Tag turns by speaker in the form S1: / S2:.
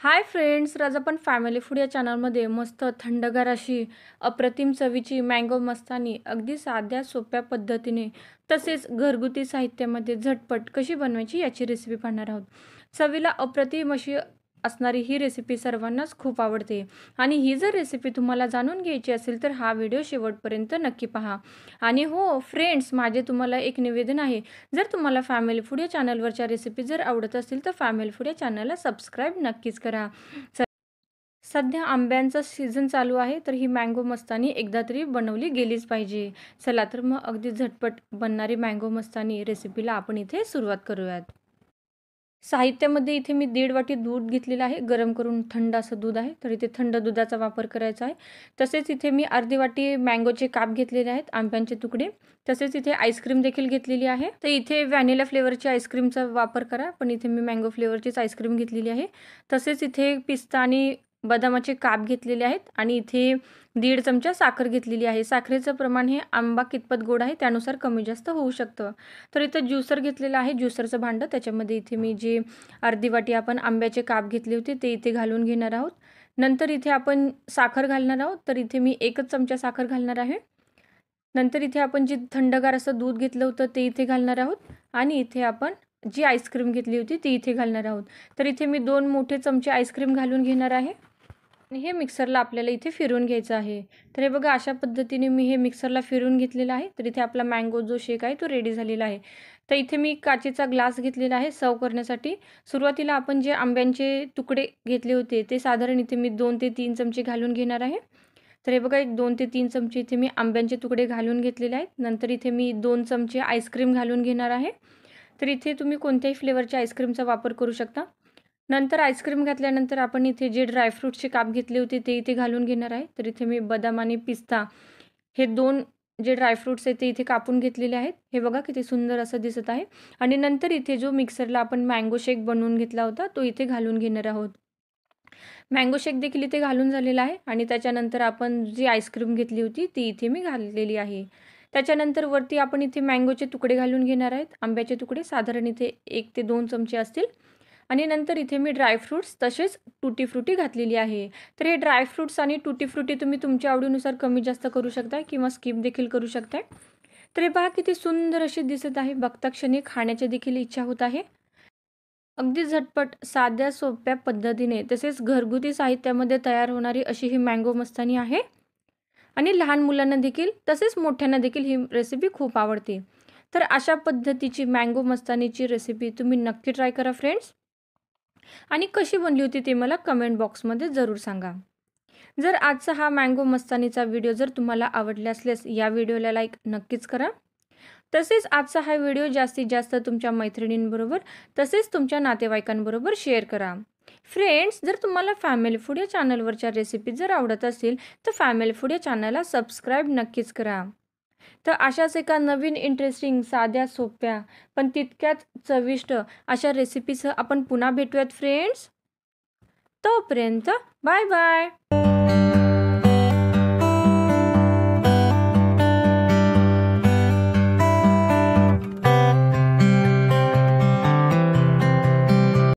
S1: Hi friends, आज आपण family food या चॅनलमध्ये मस्त थंडगार अशी अप्रतिम चवीची मँगो मस्तानी अगदी साध्या सोप्या पद्धतीने तसेच घरगुती साहित्यामध्ये झटपट कशी बनवायची याची रेसिपी पाहणार आहोत. चवीला अप्रतिम अशी असणारी ही रेसिपी सर्वांनाच खूप आवडते आणि ही जर रेसिपी तुम्हाला जाणून घ्यायची असेल तर हा व्हिडिओ शेवटपर्यंत नक्की पहा. आणि हो फ्रेंड्स, माझे तुम्हाला एक निवेदन आहे. जर तुम्हाला फॅमिली फूड या चॅनलवरच्या रेसिपी जर आवडत असतील तर फॅमिली फूड या चॅनलला सबस्क्राईब नक्कीच करा. सध्या आंब्यांचा सीझन चालू आहे, तर ही मँगो मस्तानी एकदा तरी बनवली गेलीच पाहिजे. चला तर मग अगदी झटपट बनणारी मँगो मस्तानी रेसिपीला आपण इथे सुरुवात करूयात. साहित्यामध्ये इथे मी 1.5 वाटी दूध घेतलेलं आहे. गरम करून थंड असं दूध आहे, तर इथे थंड दुधाचा वापर करायचा आहे. तसेच इथे मी अर्धी वाटी मँगोचे काप घेतलेले आहेत, आंब्यांचे तुकडे. तसेच इथे आईस्क्रीम देखील घेतलेली आहे. तर इथे व्हॅनिला फ्लेवरची आईस्क्रीमचा वापर करा, पण इथे मी मँगो फ्लेवरचीच आईस्क्रीम घेतलेली आहे. तसेच इथे पिस्ता आणि बदामाचे काप घेतलेले आहेत आणि इथे 1.5 चमचा साखर घेतलेली आहे. साखरेचं प्रमाण हे आंबा कितपत गोड आहे त्यानुसार कमी जास्त होऊ शकतं. तर इथं ज्युसर घेतलेलं आहे, ज्युसरचं भांडं. त्याच्यामध्ये इथे मी जे अर्धी वाटी आपण आंब्याचे काप घेतले होते ते इथे घालून घेणार आहोत. नंतर इथे आपण साखर घालणार आहोत, तर इथे मी 1 चमचा साखर घालणार आहे. नंतर इथे आपण जे थंडगार असं दूध घेतलं होतं ते इथे घालणार आहोत आणि इथे आपण जी आईस्क्रीम घेतली होती ती इथे घालणार आहोत. तर इथे मी 2 मोठे चमचे आईस्क्रीम घालून घेणार आहे आणि हे मिक्सरला आपल्याला इथे फिरवून घ्यायचं आहे. तर हे बघा, अशा पद्धतीने मी हे मिक्सरला फिरवून घेतलेलं आहे. तर इथे आपला मँगो जो शेक आहे तो रेडी झालेला आहे. तर इथे मी काचेचा ग्लास घेतलेला आहे सर्व्ह करण्यासाठी. सुरुवातीला आपण जे आंब्यांचे तुकडे घेतले होते ते साधारण इथे मी 2 ते 3 चमचे घालून घेणार आहे. तर हे बघा, एक 2 ते 3 चमचे इथे मी आंब्यांचे तुकडे घालून घेतलेले आहेत. नंतर इथे मी 2 चमचे आईस्क्रीम घालून घेणार आहे. तर इथे तुम्ही कोणत्याही फ्लेवरच्या आईस्क्रीमचा वापर करू शकता. नंतर आईस्क्रीम घातल्यानंतर आपण इथे जे ड्रायफ्रूटचे काप घेतले होते ते इथे घालून घेणार आहे. तर इथे मी बदाम आणि पिस्ता हे 2 जे ड्रायफ्रुट्स आहेत ते इथे कापून घेतलेले आहेत. हे बघा किती सुंदर असं दिसत आहे. आणि नंतर इथे जो मिक्सरला आपण मँगो शेक बनवून घेतला होता तो इथे घालून घेणार आहोत. मँगो शेक देखील इथे घालून झालेला आहे आणि त्याच्यानंतर आपण जी आईस्क्रीम घेतली होती ती इथे मी घातलेली आहे. त्याच्यानंतर वरती आपण इथे मँगोचे तुकडे घालून घेणार आहेत. आंब्याचे तुकडे साधारण इथे 1 ते 2 चमचे असतील. आणि नंतर इथे मी ड्रायफ्रुट्स तसेच टुटी फ्रुटी घातलेली आहे. तर हे ड्रायफ्रुट्स आणि टुटी फ्रुटी तुम्ही तुमच्या आवडीनुसार कमी जास्त करू शकता किंवा स्किप देखील करू शकता. तर हे पहा किती सुंदर अशी दिसत आहे. बघता क्षणी खाण्याची देखील इच्छा होत आहे. अगदी झटपट साध्या सोप्या पद्धतीने तसेच घरगुती साहित्यामध्ये तयार होणारी अशी ही मँगो मस्तानी आहे आणि लहान मुलांना देखील तसेच मोठ्यांना देखील ही रेसिपी खूप आवडते. तर अशा पद्धतीची मँगो मस्तानीची रेसिपी तुम्ही नक्की ट्राय करा फ्रेंड्स. आणि कशी बनली होती ते मला कमेंट बॉक्समध्ये जरूर सांगा. जर आजचा हा मँगो मस्तानीचा व्हिडिओ जर तुम्हाला आवडला असल्यास या व्हिडिओला लाईक नक्कीच करा. तसेच आजचा हा व्हिडिओ जास्तीत जास्त तुमच्या मैत्रिणींबरोबर तसेच तुमच्या नातेवाईकांबरोबर शेअर करा. फ्रेंड्स, जर तुम्हाला फॅमिली फूड या चॅनलवरच्या रेसिपी जर आवडत असतील तर फॅमिली फूड या चॅनलला सबस्क्राईब नक्कीच करा. तर अशाच एका नवीन इंटरेस्टिंग साध्या सोप्या पण तितक्याच चविष्ट अशा रेसिपीसह आपण पुन्हा भेटूयात फ्रेंड्स. तोपर्यंत बाय बाय.